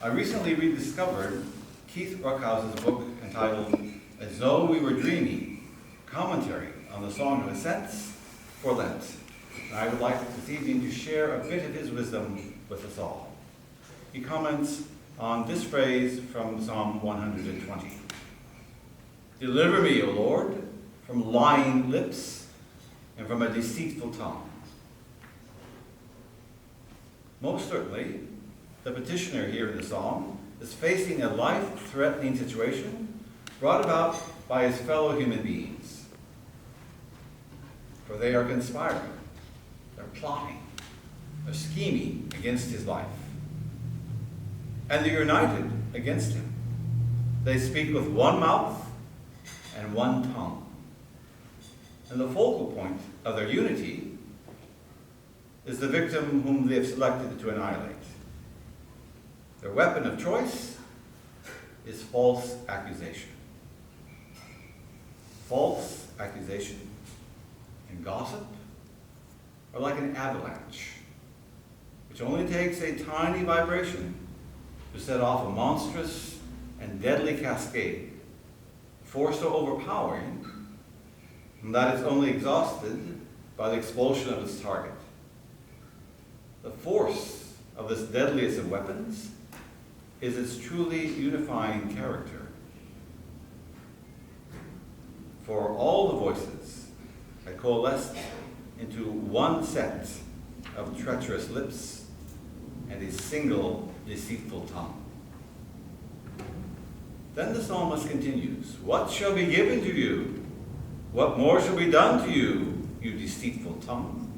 I recently rediscovered Keith Ruckhouse's book entitled As Though We Were Dreaming, Commentary on the Song of Ascents for Lent. And I would like this evening to share a bit of his wisdom with us all. He comments on this phrase from Psalm 120. Deliver me, O Lord, from lying lips and from a deceitful tongue. Most certainly, the petitioner here in the psalm is facing a life-threatening situation brought about by his fellow human beings. For they are conspiring, they're plotting, they're scheming against his life. And they're united against him. They speak with one mouth and one tongue. And the focal point of their unity is the victim whom they have selected to annihilate. Their weapon of choice is false accusation. False accusation and gossip are like an avalanche, which only takes a tiny vibration to set off a monstrous and deadly cascade, a force so overpowering that it's only exhausted by the expulsion of its target. The force of this deadliest of weapons is its truly unifying character. For all the voices that coalesce into one set of treacherous lips and a single deceitful tongue. Then the psalmist continues, what shall be given to you? What more shall be done to you, you deceitful tongue?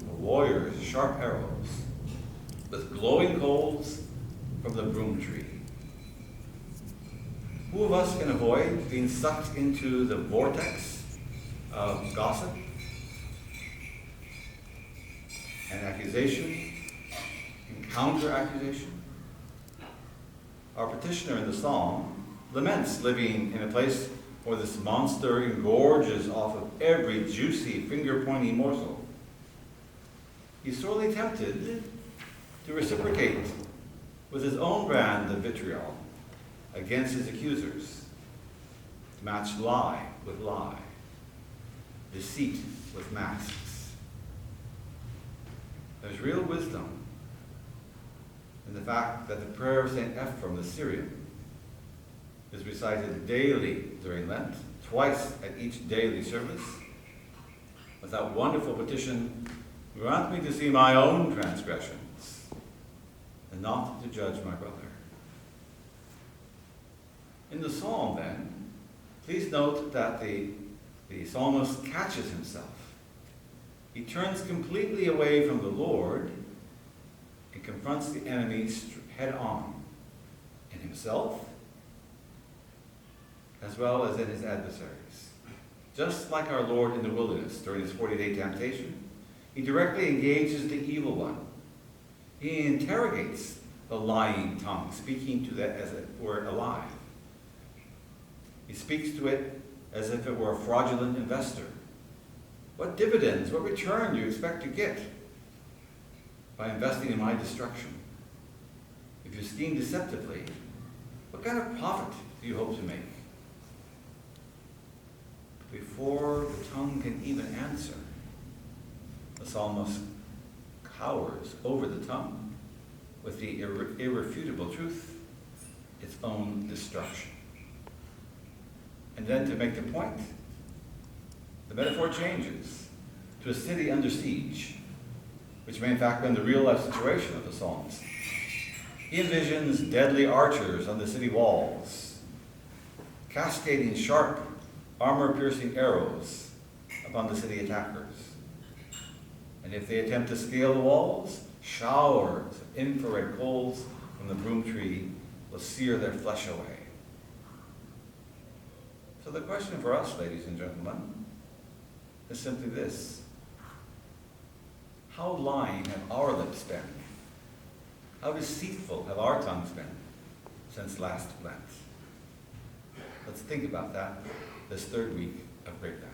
A warrior's sharp arrows with glowing coals from the broom tree. Who of us can avoid being sucked into the vortex of gossip and accusation and counter-accusation? Our petitioner in the psalm laments living in a place where this monster engorges off of every juicy, finger-pointing morsel. He's sorely tempted to reciprocate with his own brand of vitriol against his accusers, to match lie with lie, deceit with masks. There's real wisdom in the fact that the prayer of St. Ephraim the Syrian is recited daily during Lent, twice at each daily service, with that wonderful petition, grant me to see my own transgressions and not to judge my brother. In the psalm, then, please note that the psalmist catches himself. He turns completely away from the Lord and confronts the enemy head on, in himself as well as in his adversaries. Just like our Lord in the wilderness during his 40-day temptation, he directly engages the evil one. He interrogates the lying tongue, speaking to that as if it were alive. He speaks to it as if it were a fraudulent investor. What dividends, what return do you expect to get by investing in my destruction? If you scheme deceptively, what kind of profit do you hope to make? Before the tongue can even answer, the psalmist cowers over the tongue with the irrefutable truth, its own destruction. And then to make the point, the metaphor changes to a city under siege, which may in fact be the real-life situation of the psalmist. He envisions deadly archers on the city walls, cascading sharp, armor-piercing arrows upon the city attackers. And if they attempt to scale the walls, showers of infrared coals from the broom tree will sear their flesh away. So the question for us, ladies and gentlemen, is simply this. How lying have our lips been? How deceitful have our tongues been since last Lent? Let's think about that this third week of Great Lent.